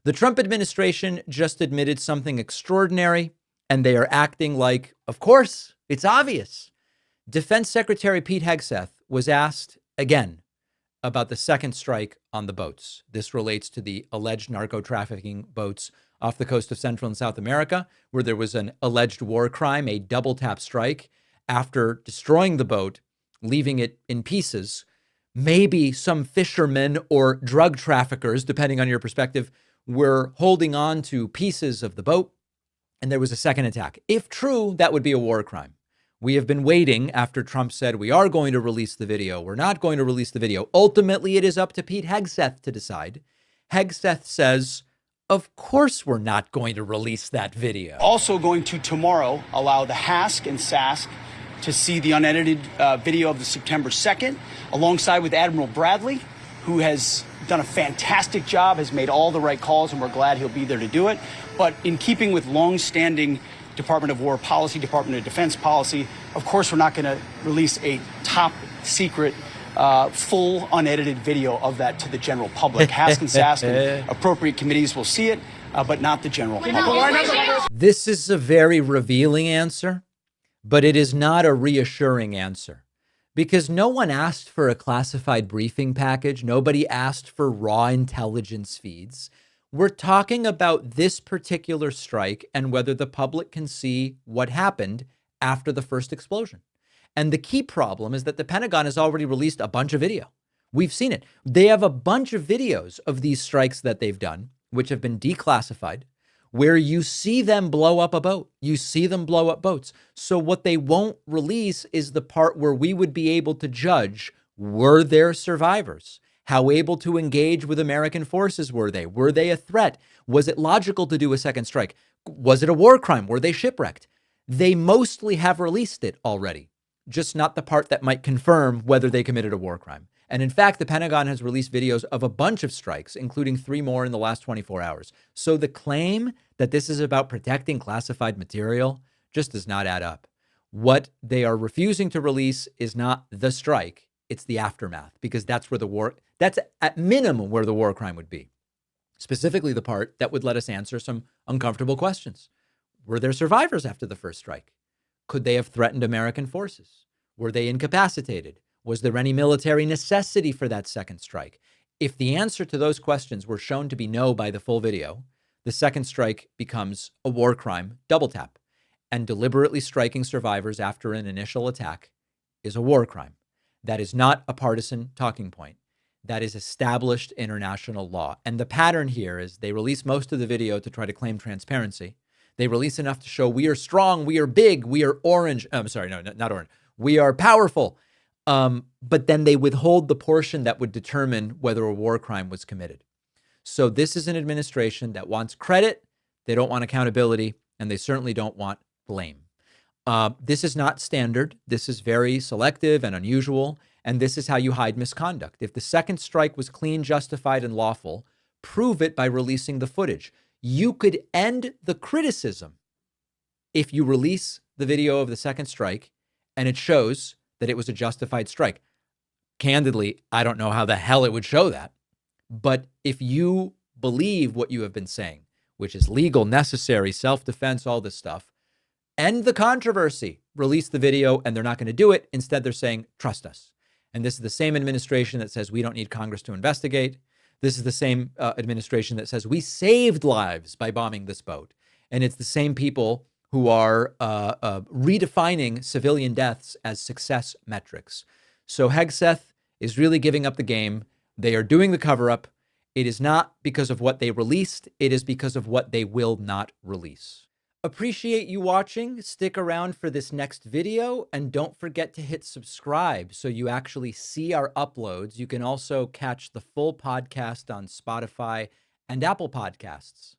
The Trump administration just admitted something extraordinary, and they are acting like, of course, it's obvious. Defense Secretary Pete Hegseth was asked again about the second strike on the boats. This relates to the alleged narco trafficking boats off the coast of Central and South America, where there was an alleged war crime, a double tap strike. After destroying the boat, leaving it in pieces, maybe some fishermen or drug traffickers, depending on your perspective, were holding on to pieces of the boat, and there was a second attack. If true, that would be a war crime. We have been waiting after Trump said we are going to release the video. We're not going to release the video. Ultimately, it is up to Pete Hegseth to decide. Hegseth says, of course, we're not going to release that video. Also going to tomorrow allow the HASC and SASC to see the unedited video of the September 2nd, alongside with Admiral Bradley, who has done a fantastic job, has made all the right calls, and we're glad he'll be there to do it. But in keeping with long-standing Department of War policy, Department of Defense policy, of course, we're not going to release a top secret, full unedited video of that to the general public. HASC and SASC and appropriate committees will see it, but not the general public. This is a very revealing answer, but it is not a reassuring answer, because no one asked for a classified briefing package. Nobody asked for raw intelligence feeds. We're talking about this particular strike and whether the public can see what happened after the first explosion. And the key problem is that the Pentagon has already released a bunch of video. We've seen it. They have a bunch of videos of these strikes that they've done, which have been declassified, where you see them blow up a boat. You see them blow up boats. So what they won't release is the part where we would be able to judge, were there survivors? How able to engage with American forces were they? Were they a threat? Was it logical to do a second strike? Was it a war crime? Were they shipwrecked? They mostly have released it already, just not the part that might confirm whether they committed a war crime. And in fact, the Pentagon has released videos of a bunch of strikes, including 3 more in the last 24 hours. So the claim that this is about protecting classified material just does not add up. What they are refusing to release is not the strike. It's the aftermath, because that's at minimum where the war crime would be. Specifically, the part that would let us answer some uncomfortable questions. Were there survivors after the first strike? Could they have threatened American forces? Were they incapacitated? Was there any military necessity for that second strike? If the answer to those questions were shown to be no by the full video, the second strike becomes a war crime, double tap. And deliberately striking survivors after an initial attack is a war crime. That is not a partisan talking point. That is established international law. And the pattern here is they release most of the video to try to claim transparency. They release enough to show we are strong, we are big, we are orange. I'm sorry, no, not orange. We are powerful. But then they withhold the portion that would determine whether a war crime was committed. So this is an administration that wants credit. They don't want accountability, and they certainly don't want blame. This is not standard. This is very selective and unusual. And this is how you hide misconduct. If the second strike was clean, justified, and lawful, prove it by releasing the footage. You could end the criticism if you release the video of the second strike and it shows that it was a justified strike. Candidly, I don't know how the hell it would show that. But if you believe what you have been saying, which is legal, necessary, self-defense, all this stuff, end the controversy, release the video, and they're not going to do it. Instead, they're saying, trust us. And this is the same administration that says we don't need Congress to investigate. This is the same administration that says we saved lives by bombing this boat. And it's the same people who are redefining civilian deaths as success metrics. So Hegseth is really giving up the game. They are doing the cover-up. It is not because of what they released. It is because of what they will not release. Appreciate you watching. Stick around for this next video, and don't forget to hit subscribe so you actually see our uploads. You can also catch the full podcast on Spotify and Apple Podcasts.